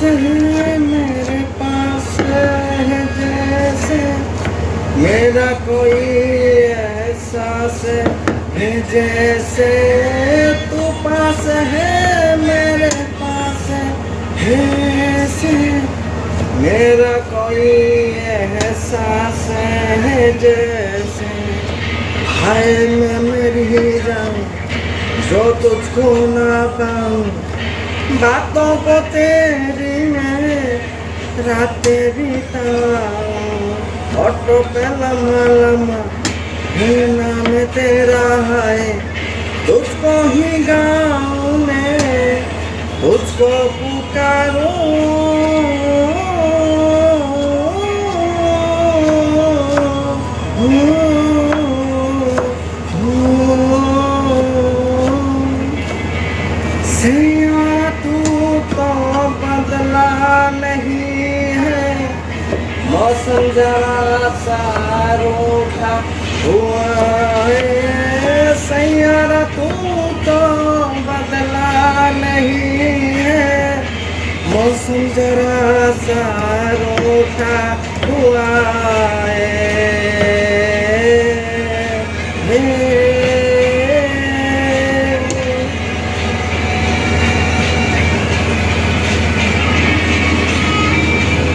है मेरे पास है जैसे मेरा कोई एहसास है जैसे तू पास है मेरे पास है ऐसे मेरा कोई एहसास है जैसे हाय मैं मर ही जाऊं जो तुझको ना पाऊं बातों को तेरी मैं रातें बिताऊं ऑटो पे लम्हा लम्हा है नाम तेरा है तुझको ही गाऊं मैं तुझको पुकारूं सैया तू तो बदला नहीं है मौसम जरा सा रूठा हुआ है सैया तू तो बदला नहीं है मौसम जरा सा रूठा हुआ